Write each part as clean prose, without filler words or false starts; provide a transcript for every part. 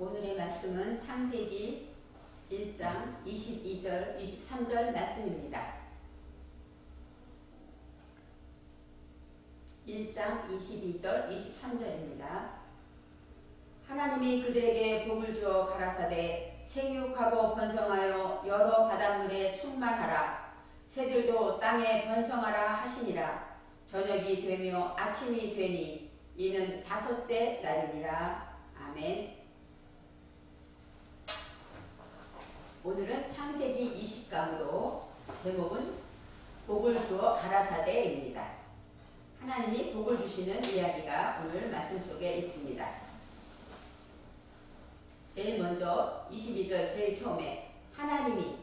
오늘의 말씀은 창세기 1장 22절, 23절 말씀입니다. 1장 22절, 23절입니다. 하나님이 그들에게 복을 주어 가라사대 생육하고 번성하여 여러 바닷물에 충만하라. 새들도 땅에 번성하라 하시니라. 저녁이 되며 아침이 되니 이는 다섯째 날이니라. 아멘. 오늘은 창세기 20강으로 제목은 복을 주어 가라사대입니다. 하나님이 복을 주시는 이야기가 오늘 말씀 속에 있습니다. 제일 먼저 22절 제일 처음에 하나님이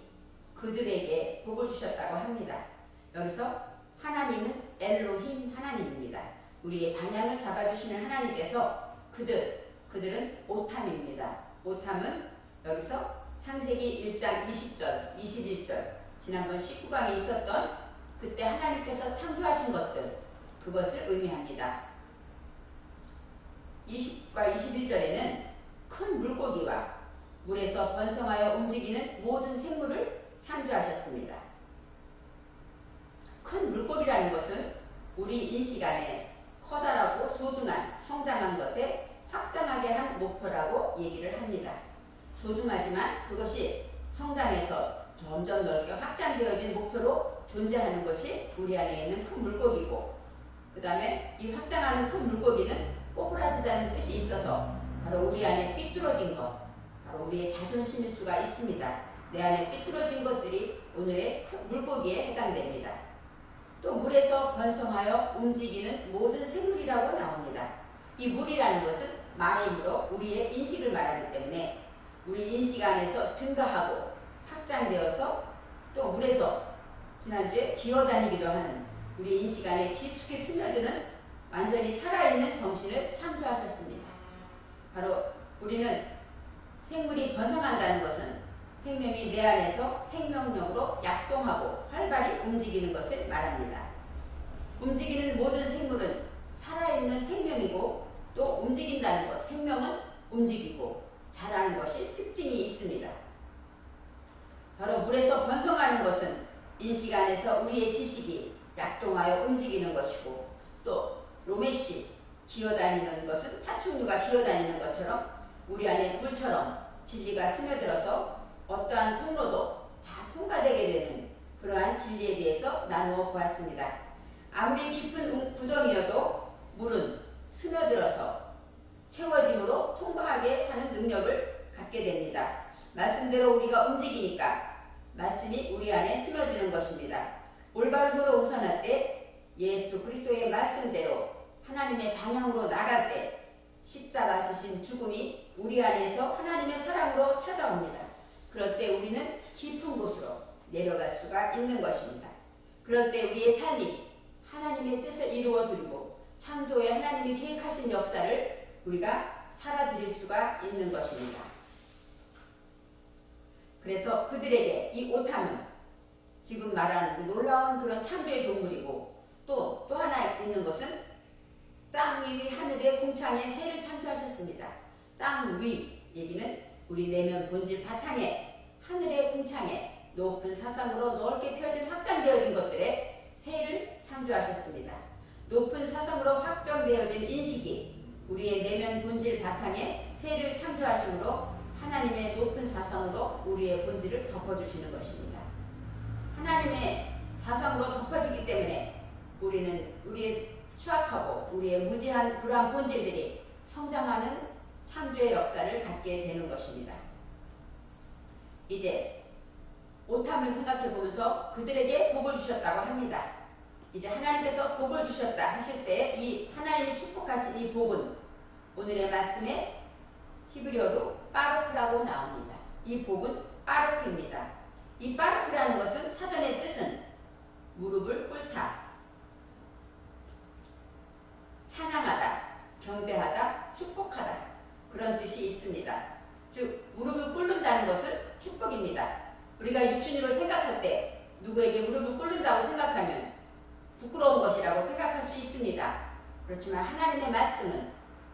그들에게 복을 주셨다고 합니다. 여기서 하나님은 엘로힘 하나님입니다. 우리의 방향을 잡아주시는 하나님께서 그들은 오탐입니다. 오탐은 여기서 창세기 1장 20절, 21절 지난번 19강에 있었던 그때 하나님께서 창조하신 것들 그것을 의미합니다. 20과 21절에는 큰 물고기와 물에서 번성하여 움직이는 모든 생물을 창조하셨습니다. 큰 물고기라는 것은 우리 인식 안에 커다랗고 소중한 성당한 것에 확장하게 한 목표라고 얘기를 합니다. 소중하지만 그것이 성장해서 점점 넓게 확장되어진 목표로 존재하는 것이 우리 안에 있는 큰 물고기고, 그 다음에 이 확장하는 큰 물고기는 꼬부라지다는 뜻이 있어서 바로 우리 안에 삐뚤어진 것, 바로 우리의 자존심일 수가 있습니다. 내 안에 삐뚤어진 것들이 오늘의 큰 물고기에 해당됩니다. 또 물에서 번성하여 움직이는 모든 생물이라고 나옵니다. 이 물이라는 것은 마임으로 우리의 인식을 말하기 때문에 우리 인식 안에서 증가하고 확장되어서 또 물에서 지난주에 기어다니기도 하는 우리 인식 안에 깊숙이 스며드는 완전히 살아있는 정신을 창조하셨습니다. 바로 우리는 생물이 번성한다는 것은 생명이 내 안에서 생명력으로 약동하고 활발히 움직이는 것을 말합니다. 움직이는 모든 생물은 살아있는 생명이고 또 움직인다는 것, 생명은 움직이고 자라는 것이 특징이 있습니다. 바로 물에서 번성하는 것은 인식 안에서 우리의 지식이 약동하여 움직이는 것이고, 또 로메시 기어다니는 것은 파충류가 기어다니는 것처럼 우리 안에 물처럼 진리가 스며들어서 어떠한 통로도 다 통과되게 되는 그러한 진리에 대해서 나누어 보았습니다. 아무리 깊은 구덩이여도 물은 스며들어서 채워짐으로 통과하게 하는 능력을 갖게 됩니다. 말씀대로 우리가 움직이니까 말씀이 우리 안에 스며드는 것입니다. 올바름으로 우선할 때 예수 그리스도의 말씀대로 하나님의 방향으로 나갈 때 십자가 지신 죽음이 우리 안에서 하나님의 사랑으로 찾아옵니다. 그럴 때 우리는 깊은 곳으로 내려갈 수가 있는 것입니다. 그럴 때 우리의 삶이 하나님의 뜻을 이루어드리고 창조에 하나님이 계획하신 역사를 우리가 살아드릴 수가 있는 것입니다. 그래서 그들에게 이 오탐은 지금 말한 그 놀라운 그런 창조의 동물이고, 또 하나 있는 것은 땅 위 하늘의 궁창에 새를 창조하셨습니다. 땅 위 얘기는 우리 내면 본질 바탕에 하늘의 궁창에 높은 사상으로 넓게 펴진 확장되어진 것들에 새를 창조하셨습니다. 높은 사상으로 확정되어진 인식이 우리의 내면 본질 바탕에 새를 창조하심으로 하나님의 높은 사상으로 우리의 본질을 덮어주시는 것입니다. 하나님의 사상으로 덮어지기 때문에 우리는 우리의 추악하고 우리의 무지한 불안 본질들이 성장하는 창조의 역사를 갖게 되는 것입니다. 이제 오탐을 생각해 보면서 그들에게 복을 주셨다고 합니다. 이제 하나님께서 복을 주셨다 하실 때 이 하나님이 축복하신 이 복은 오늘의 말씀에 히브리어로 바르크라고 나옵니다. 이 복은 바르크입니다. 이 바르크라는 것은 사전의 뜻은 무릎을 꿇다, 찬양하다, 경배하다, 축복하다 그런 뜻이 있습니다. 즉 무릎을 꿇는다는 것은 축복입니다. 우리가 육신으로 생각할 때 누구에게 무릎을 꿇는다고 생각하면 부끄러운 것이라고 생각할 수 있습니다. 그렇지만 하나님의 말씀은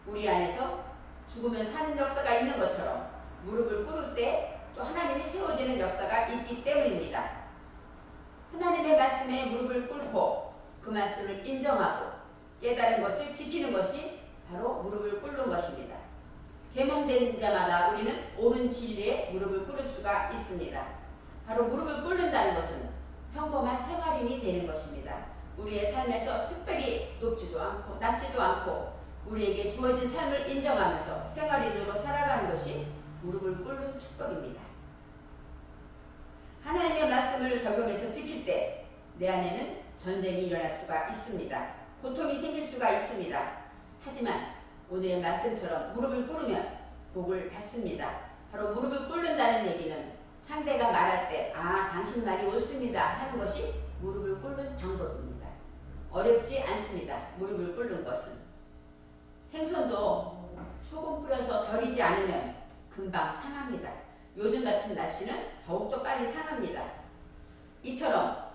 우리 안에서 죽으면 사는 역사가 있는 것처럼 무릎을 꿇을 때 또 하나님이 세워지는 역사가 있기 때문입니다. 하나님의 말씀에 무릎을 꿇고 그 말씀을 인정하고 깨달은 것을 지키는 것이 바로 무릎을 꿇는 것입니다. 계몽된 자마다 우리는 옳은 진리에 무릎을 꿇을 수가 있습니다. 바로 무릎을 꿇는다는 것은 평범한 생활인이 되는 것입니다. 우리의 삶에서 특별히 높지도 않고 낮지도 않고 우리에게 주어진 삶을 인정하면서 생활인으로 살아가는 것이 무릎을 꿇는 축복입니다. 하나님의 말씀을 적용해서 지킬 때 내 안에는 전쟁이 일어날 수가 있습니다. 고통이 생길 수가 있습니다. 하지만 오늘의 말씀처럼 무릎을 꿇으면 복을 받습니다. 바로 무릎을 꿇는다는 얘기는 상대가 말할 때 당신 말이 옳습니다 하는 것이 무릎을 꿇는 방법입니다. 어렵지 않습니다. 무릎을 꿇는 것은. 생선도 소금 뿌려서 절이지 않으면 금방 상합니다. 요즘 같은 날씨는 더욱더 빨리 상합니다. 이처럼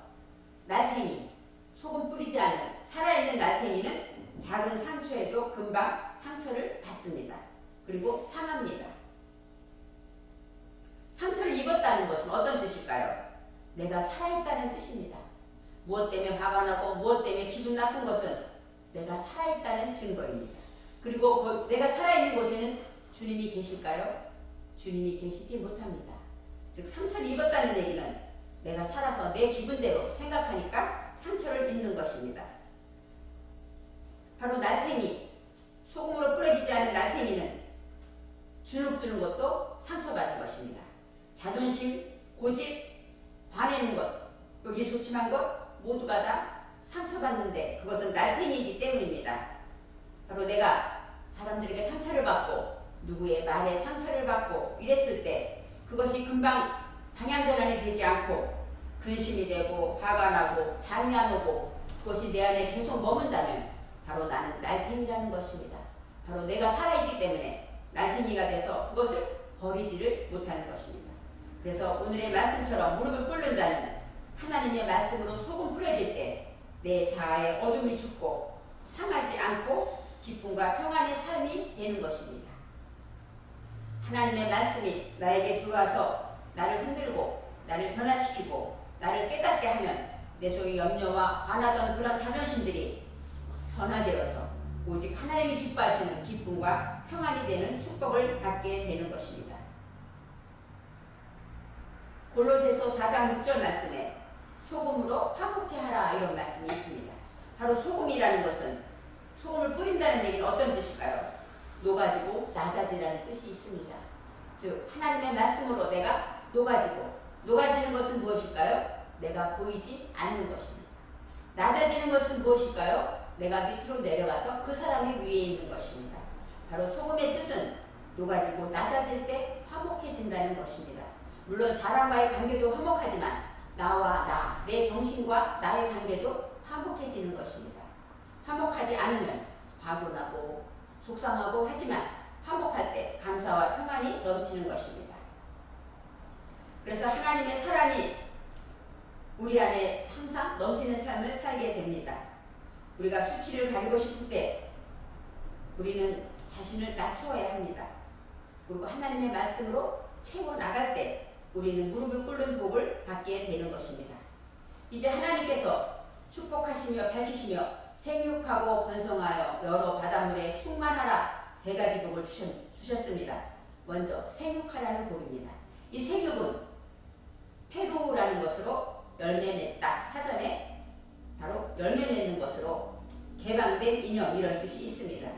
날탱이, 소금 뿌리지 않은 살아있는 날탱이는 작은 상처에도 금방 상처를 받습니다. 그리고 상합니다. 상처를 입었다는 것은 어떤 뜻일까요? 내가 살아있다는 뜻입니다. 무엇 때문에 화가 나고 무엇 때문에 기분 나쁜 것은 내가 살아있다는 증거입니다. 그리고 내가 살아있는 곳에는 주님이 계실까요? 주님이 계시지 못합니다. 즉 상처를 입었다는 얘기는 내가 살아서 내 기분대로 생각하니까 상처를 입는 것입니다. 바로 날탱이, 소금으로 뿌려지지 않은 날탱이는 주눅드는 것도 상처받는 것입니다. 자존심, 고집, 화내는 것, 의기소침한 것 모두가 다 상처받는데 그것은 날탱이이기 때문입니다. 바로 내가 사람들에게 상처를 받고 누구의 말에 상처를 받고 이랬을 때 그것이 금방 방향전환이 되지 않고 근심이 되고 화가 나고 잠이 안 오고 그것이 내 안에 계속 머문다면 바로 나는 날탱이라는 것입니다. 바로 내가 살아있기 때문에 날탱이가 돼서 그것을 버리지를 못하는 것입니다. 그래서 오늘의 말씀처럼 무릎을 꿇는 자는 하나님의 말씀으로 소금 뿌려질 때 내 자아의 어둠이 죽고 상하지 않고 기쁨과 평안의 삶이 되는 것입니다. 하나님의 말씀이 나에게 들어와서 나를 흔들고 나를 변화시키고 나를 깨닫게 하면 내 속의 염려와 화나던 그런 자존심들이 변화되어서 오직 하나님이 기뻐하시는 기쁨과 평안이 되는 축복을 받게 되는 것입니다. 골로새서 4장 6절 말씀에 소금으로 화목케 하라 이런 말씀이 있습니다. 바로 소금이라는 것은 소금을 뿌린다는 얘기는 어떤 뜻일까요? 녹아지고 낮아지라는 뜻이 있습니다. 즉 하나님의 말씀으로 내가 녹아지는 것은 무엇일까요? 내가 보이지 않는 것입니다. 낮아지는 것은 무엇일까요? 내가 밑으로 내려가서 그 사람이 위에 있는 것입니다. 바로 소금의 뜻은 녹아지고 낮아질 때 화목해진다는 것입니다. 물론 사람과의 관계도 화목하지만 나와 내 정신과 나의 관계도 화목해지는 것입니다. 화목하지 않으면 화도 나고 속상하고 하지만 화목할 때 감사와 평안이 넘치는 것입니다. 그래서 하나님의 사랑이 우리 안에 항상 넘치는 삶을 살게 됩니다. 우리가 수치를 가리고 싶을 때 우리는 자신을 낮추어야 합니다. 그리고 하나님의 말씀으로 채워나갈 때 우리는 무릎을 꿇는 복을 받게 되는 것입니다. 이제 하나님께서 축복하시며 밝히시며 생육하고 번성하여 여러 바닷물에 충만하라 세 가지 복을 주셨습니다. 먼저 생육하라는 복입니다. 이 생육은 페루라는 것으로 열매 맺다 사전에 바로 열매 맺는 것으로 개방된 이념 이런 뜻이 있습니다.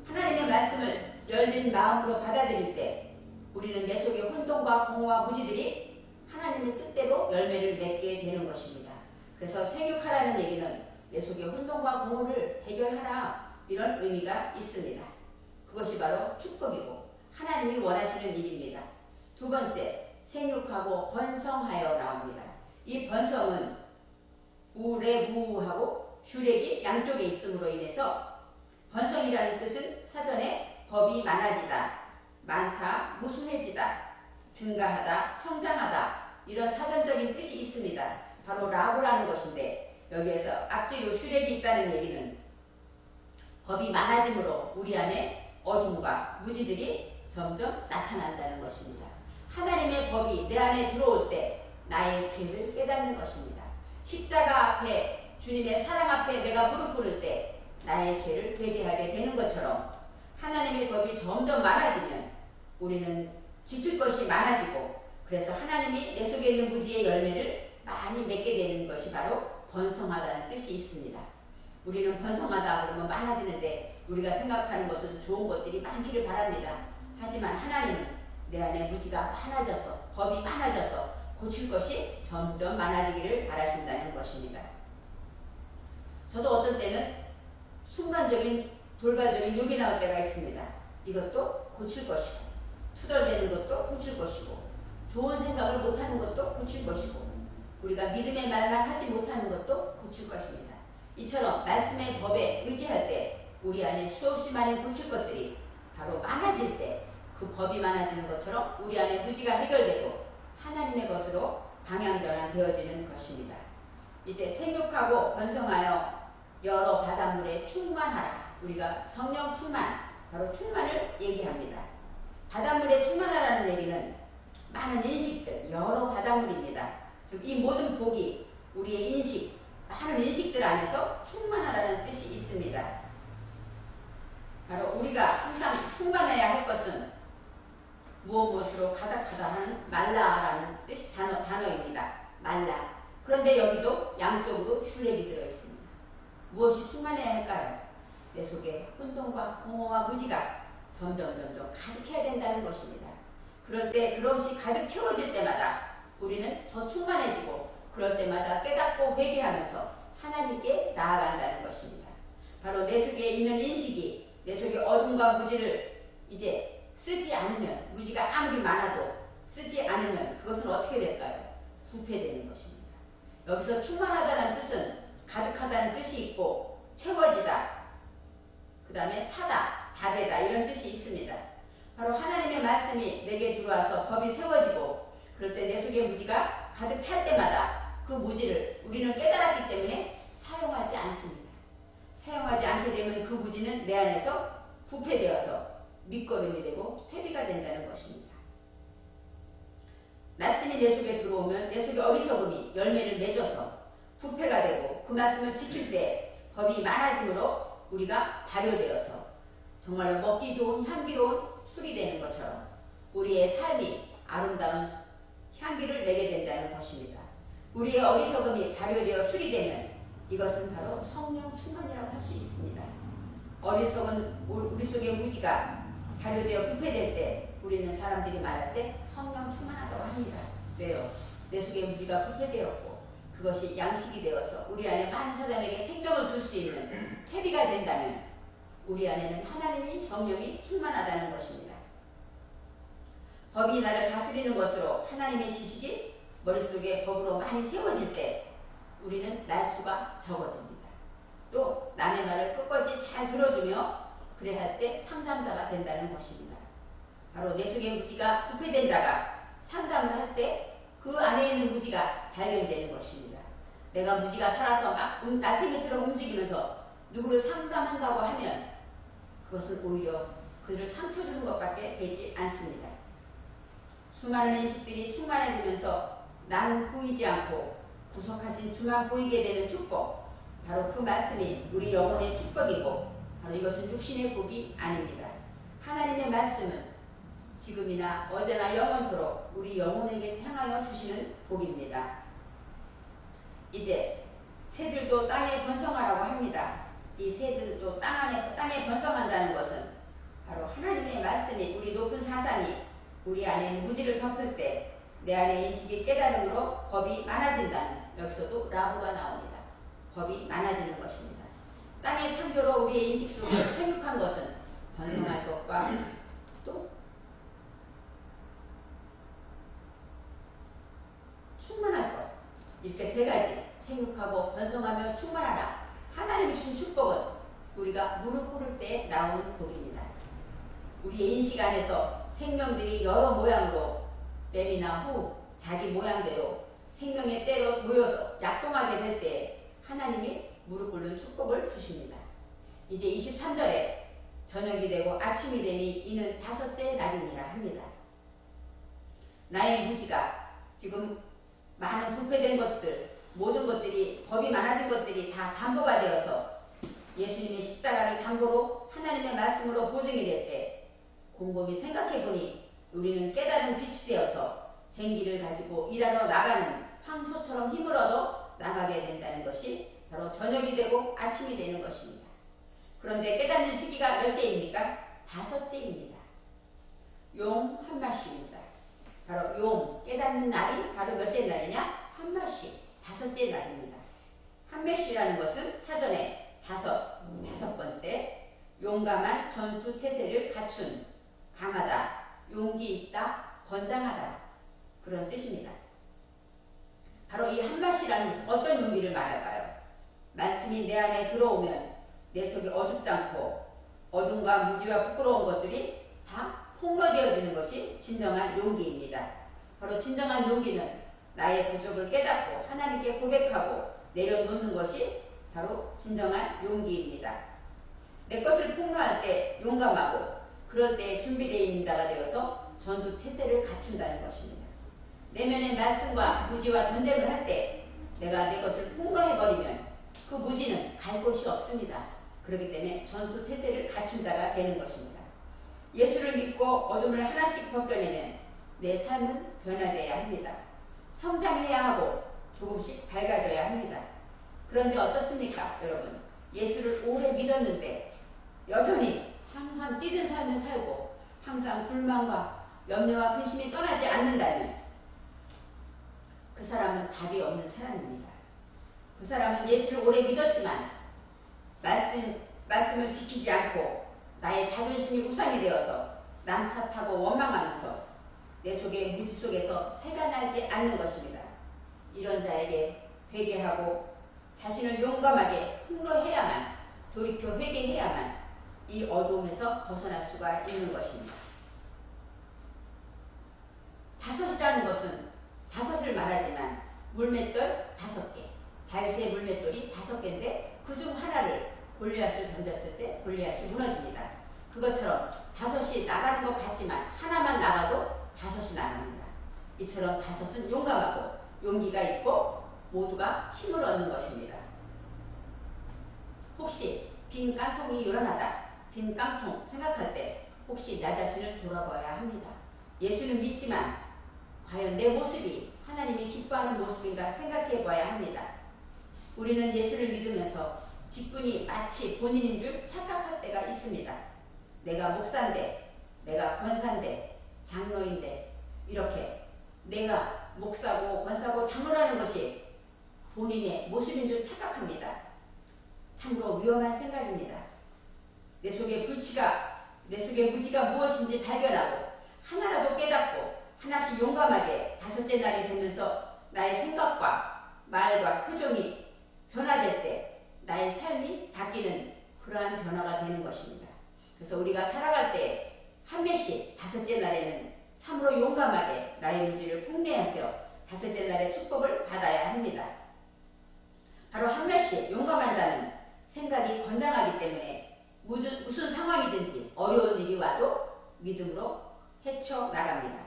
하나님의 말씀을 열린 마음으로 받아들일 때 우리는 내 속의 혼돈과 공허와 무지들이 하나님의 뜻대로 열매를 맺게 되는 것입니다. 그래서 생육하라는 얘기는 내 속의 혼돈과 공허를 해결하라 이런 의미가 있습니다. 그것이 바로 축복이고 하나님이 원하시는 일입니다. 두 번째, 생육하고 번성하여 나옵니다. 이 번성은 우레무하고 슈렉이 양쪽에 있음으로 인해서 번성이라는 뜻은 사전에 법이 많아지다, 많다, 무수해지다, 증가하다, 성장하다 이런 사전적인 뜻이 있습니다. 바로 라브라는 것인데 여기에서 앞뒤로 슈렉이 있다는 얘기는 법이 많아짐으로 우리 안에 어둠과 무지들이 점점 나타난다는 것입니다. 하나님의 법이 내 안에 들어올 때 나의 죄를 깨닫는 것입니다. 십자가 앞에 주님의 사랑 앞에 내가 무릎 꿇을 때 나의 죄를 회개하게 되는 것처럼 하나님의 법이 점점 많아지면 우리는 지킬 것이 많아지고 그래서 하나님이 내 속에 있는 무지의 열매를 많이 맺게 되는 것이 바로 번성하다는 뜻이 있습니다. 우리는 번성하다 그러면 많아지는데 우리가 생각하는 것은 좋은 것들이 많기를 바랍니다. 하지만 하나님은 내 안에 무지가 많아져서 법이 많아져서 고칠 것이 점점 많아지기를 바라신다는 것입니다. 저도 어떤 때는 순간적인 돌발적인 욕이 나올 때가 있습니다. 이것도 고칠 것이고 투덜대는 것도 고칠 것이고 좋은 생각을 못하는 것도 고칠 것이고 우리가 믿음의 말만 하지 못하는 것도 고칠 것입니다. 이처럼 말씀의 법에 의지할 때 우리 안에 수없이 많은 고칠 것들이 바로 많아질 때 그 법이 많아지는 것처럼 우리 안에 무지가 해결되고 하나님의 것으로 방향전환 되어지는 것입니다. 이제 생육하고 번성하여 여러 바닷물에 충만하라. 우리가 성령 충만, 바로 충만을 얘기합니다. 바닷물에 충만하라는 얘기는 많은 인식들, 여러 바닷물입니다. 즉 이 모든 복이 우리의 인식, 많은 인식들 안에서 충만하라는 뜻이 있습니다. 바로 우리가 항상 충만해야 할 것은 무엇으로 가득하다 하는 말라라는 뜻이 단어입니다. 말라. 그런데 여기도 양쪽으로 슐렉이 들어있습니다. 무엇이 충만해야 할까요? 내 속에 혼돈과 공허와 무지가 점점 가득해야 된다는 것입니다. 그럴 때 그것이 가득 채워질 때마다 우리는 더 충만해지고 그럴 때마다 깨닫고 회개하면서 하나님께 나아간다는 것입니다. 바로 내 속에 있는 인식이 내 속에 어둠과 무지를 이제 쓰지 않으면 무지가 아무리 많아도 쓰지 않으면 그것은 어떻게 될까요? 부패되는 것입니다. 여기서 충만하다는 뜻은 가득하다는 뜻이 있고 채워지다, 그 다음에 차다, 다 되다 이런 뜻이 있습니다. 바로 하나님의 말씀이 내게 들어와서 법이 세워지고 그럴 때 내 속에 무지가 가득 찰 때마다 그 무지를 우리는 깨달았기 때문에 사용하지 않습니다. 사용하지 않게 되면 그 무지는 내 안에서 부패되어서 밑거름이 되고 퇴비가 된다는 것입니다. 말씀이 내 속에 들어오면 내 속에 어리석음이 열매를 맺어서 부패가 되고 그 말씀을 지킬 때 법이 많아짐으로 우리가 발효되어서 정말로 먹기 좋은 향기로운 술이 되는 것처럼 우리의 삶이 아름다운 향기를 내게 된다는 것입니다. 우리의 어리석음이 발효되어 술이 되면 이것은 바로 성령 충만이라고 할 수 있습니다. 어리석은 우리 속의 무지가 발효되어 부패될 때 우리는 사람들이 말할 때 성령 충만하다고 합니다. 왜요? 내 속에 무지가 부패되었고 그것이 양식이 되어서 우리 안에 많은 사람에게 생명을 줄 수 있는 퇴비가 된다면 우리 안에는 하나님이 성령이 충만하다는 것입니다. 법이 나를 다스리는 것으로 하나님의 지식이 머릿속에 법으로 많이 세워질 때 우리는 말수가 적어집니다. 또 남의 말을 끝까지 잘 들어주며 그래 할 때 상담자가 된다는 것입니다. 바로 내 속에 무지가 부패된 자가 상담을 할 때 그 안에 있는 무지가 발견되는 것입니다. 내가 무지가 살아서 막 날쌘이처럼 움직이면서 누구를 상담한다고 하면 그것은 오히려 그를 상처 주는 것밖에 되지 않습니다. 수많은 인식들이 충만해지면서 나는 보이지 않고 구속하신 주만 보이게 되는 축복, 바로 그 말씀이 우리 영혼의 축복이고 바로 이것은 육신의 복이 아닙니다. 하나님의 말씀은 지금이나 어제나 영원토록 우리 영혼에게 향하여 주시는 복입니다. 이제 새들도 땅에 번성하라고 합니다. 이 새들도 땅에 번성한다는 것은 바로 하나님의 말씀이 우리 높은 사상이 우리 안에 있는 무지를 덮을 때 내 안에 인식이 깨달음으로 법이 많아진다는, 여기서도 라브가 나옵니다. 법이 많아지는 것입니다. 땅의 창조로 우리의 인식 속에 생육한 것은 번성할 것과 또 충만할 것, 이렇게 세 가지, 생육하고 번성하며 충만하라. 하나님이 주신 축복은 우리가 무릎 꿇을 때 나오는 복입니다. 우리의 인식 안에서 생명들이 여러 모양으로 뱀이나 후 자기 모양대로 생명의 때로 모여서 약동하게 될 때 하나님이 무릎 꿇는 축복을 주십니다. 이제 23절에 저녁이 되고 아침이 되니 이는 다섯째 날이니라 합니다. 나의 무지가 지금 많은 부패된 것들, 모든 것들이, 법이 많아진 것들이 다 담보가 되어서 예수님의 십자가를 담보로 하나님의 말씀으로 보증이 될 때 곰곰이 생각해보니 우리는 깨달은 빛이 되어서 쟁기를 가지고 일하러 나가는 황소처럼 힘을 얻어 나가게 된다는 것이 바로 저녁이 되고 아침이 되는 것입니다. 그런데 깨닫는 시기가 몇째입니까? 다섯째입니다. 용 한마씨입니다. 바로 용 깨닫는 날이 바로 몇째 날이냐? 한마씨, 다섯째 날입니다. 한마씨라는 것은 사전에 다섯 번째, 용감한 전투 태세를 갖춘, 강하다, 용기 있다, 건장하다, 그런 뜻입니다. 바로 이 한마씨라는 것은 어떤 용기를 말할까요? 말씀이 내 안에 들어오면 내 속에 어줍지 않고 어둠과 무지와 부끄러운 것들이 다 폭로되어지는 것이 진정한 용기입니다. 바로 진정한 용기는 나의 부족을 깨닫고 하나님께 고백하고 내려놓는 것이 바로 진정한 용기입니다. 내 것을 폭로할 때 용감하고 그럴 때 준비되어 있는 자가 되어서 전투 태세를 갖춘다는 것입니다. 내면의 말씀과 무지와 전쟁을 할 때 내가 내 것을 폭로해버리면 그 무지는 갈 곳이 없습니다. 그렇기 때문에 전투 태세를 갖춘 자가 되는 것입니다. 예수를 믿고 어둠을 하나씩 벗겨내면 내 삶은 변화되어야 합니다. 성장해야 하고 조금씩 밝아져야 합니다. 그런데 어떻습니까, 여러분? 예수를 오래 믿었는데 여전히 항상 찌든 삶을 살고 항상 불만과 염려와 근심이 떠나지 않는다면 그 사람은 답이 없는 사람입니다. 그 사람은 예수를 오래 믿었지만 말씀을 지키지 않고 나의 자존심이 우상이 되어서 남 탓하고 원망하면서 내 속에 무지 속에서 새가 나지 않는 것입니다. 이런 자에게 회개하고 자신을 용감하게 폭로해야만, 돌이켜 회개해야만 이 어두움에서 벗어날 수가 있는 것입니다. 다섯이라는 것은 다섯을 말하지만 물맷돌 5개, 다윗의 물맷돌이 5개인데 그중 하나를 골리앗을 던졌을 때 골리앗이 무너집니다. 그것처럼 다섯이 나가는 것 같지만 하나만 나가도 다섯이 나갑니다. 이처럼 다섯은 용감하고 용기가 있고 모두가 힘을 얻는 것입니다. 혹시 빈 깡통이 요란하다, 빈 깡통 생각할 때 혹시 나 자신을 돌아봐야 합니다. 예수는 믿지만 과연 내 모습이 하나님이 기뻐하는 모습인가 생각해 봐야 합니다. 우리는 예수를 믿으면서 직분이 마치 본인인 줄 착각할 때가 있습니다. 내가 목사인데, 내가 권사인데, 장로인데 이렇게 내가 목사고 권사고 장로라는 것이 본인의 모습인 줄 착각합니다. 참으로 위험한 생각입니다. 내 속의 불치가, 내 속의 무지가 무엇인지 발견하고 하나라도 깨닫고 하나씩 용감하게 다섯째 날이 되면서 나의 생각과 말과 표정이 변화될 때 나의 삶이 바뀌는 그러한 변화가 되는 것입니다. 그래서 우리가 살아갈 때 한 매씩 다섯째 날에는 참으로 용감하게 나의 무지를 폭로하세요. 다섯째 날의 축복을 받아야 합니다. 바로 한 매씩 용감한 자는 생각이 건장하기 때문에 무슨 상황이든지 어려운 일이 와도 믿음으로 헤쳐나갑니다.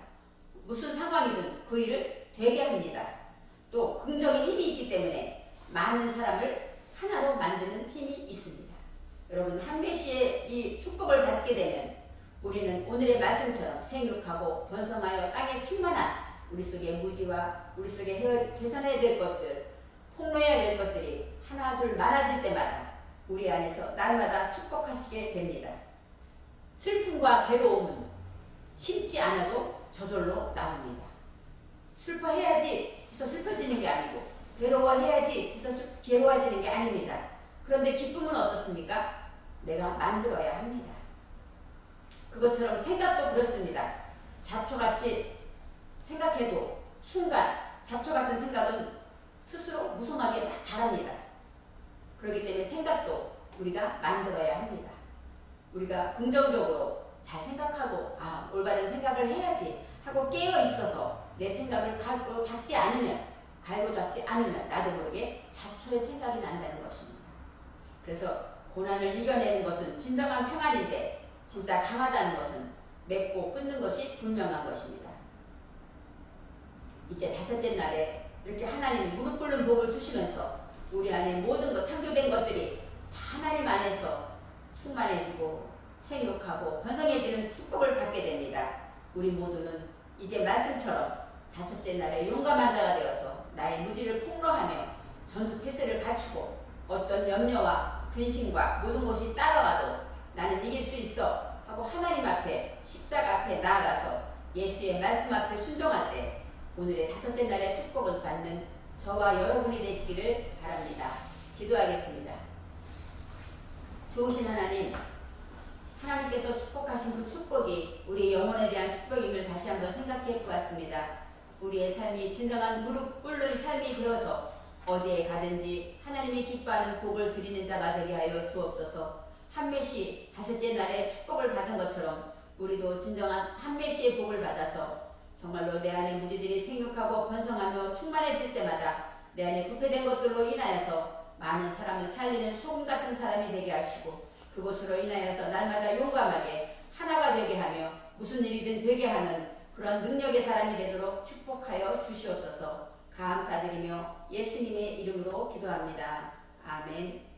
무슨 상황이든 그 일을 되게 합니다. 또 긍정의 힘이 있기 때문에 많은 사람을 하나로 만드는 힘이 있습니다. 여러분, 한 매시의 이 축복을 받게 되면 우리는 오늘의 말씀처럼 생육하고 번성하여 땅에 충만한 우리 속의 무지와 우리 속에 계산해야 될 것들, 폭로해야 될 것들이 하나 둘 많아질 때마다 우리 안에서 날마다 축복하시게 됩니다. 슬픔과 괴로움은 심지 않아도 저절로 나옵니다. 슬퍼해야지 해서 슬퍼지는 게 아니고 괴로워해야지 해서 괴로워지는 게 아닙니다. 그런데 기쁨은 어떻습니까? 내가 만들어야 합니다. 그것처럼 생각도 그렇습니다. 잡초같이 생각해도 순간 잡초 같은 생각은 스스로 무성하게 막 자랍니다. 그렇기 때문에 생각도 우리가 만들어야 합니다. 우리가 긍정적으로 잘 생각하고 올바른 생각을 해야지 하고 깨어 있어서 내 생각을 갈고 닦지 않으면 나도 모르게 잡초의 생각이 난다는 것입니다. 그래서 고난을 이겨내는 것은 진정한 평안인데 진짜 강하다는 것은 맺고 끊는 것이 분명한 것입니다. 이제 다섯째 날에 이렇게 하나님이 무릎 꿇는 복을 주시면서 우리 안에 모든 것 창조된 것들이 다 하나님 안에서 충만해지고 생육하고 번성해지는 축복을 받게 됩니다. 우리 모두는 이제 말씀처럼 다섯째 날에 용감한 자가 되어서 나의 무지를 폭로하며 전투 태세를 갖추고 어떤 염려와 근심과 모든 것이 따라와도 나는 이길 수 있어 하고 하나님 앞에 십자가 앞에 나아가서 예수의 말씀 앞에 순종할 때 오늘의 다섯째 날의 축복을 받는 저와 여러분이 되시기를 바랍니다. 기도하겠습니다. 좋으신 하나님, 하나님께서 축복하신 그 축복이 우리 영혼에 대한 축복임을 다시 한번 생각해 보았습니다. 우리의 삶이 진정한 무릎 꿇는 삶이 되어서 어디에 가든지 하나님이 기뻐하는 복을 드리는 자가 되게 하여 주옵소서. 한메시 다섯째 날에 축복을 받은 것처럼 우리도 진정한 한메시의 복을 받아서 정말로 내 안에 무지들이 생육하고 번성하며 충만해질 때마다 내 안에 부패된 것들로 인하여서 많은 사람을 살리는 소금 같은 사람이 되게 하시고 그것으로 인하여서 날마다 용감하게 하나가 되게 하며 무슨 일이든 되게 하는 그런 능력의 사람이 되도록 축복하여 주시옵소서. 감사드리며 예수님의 이름으로 기도합니다. 아멘.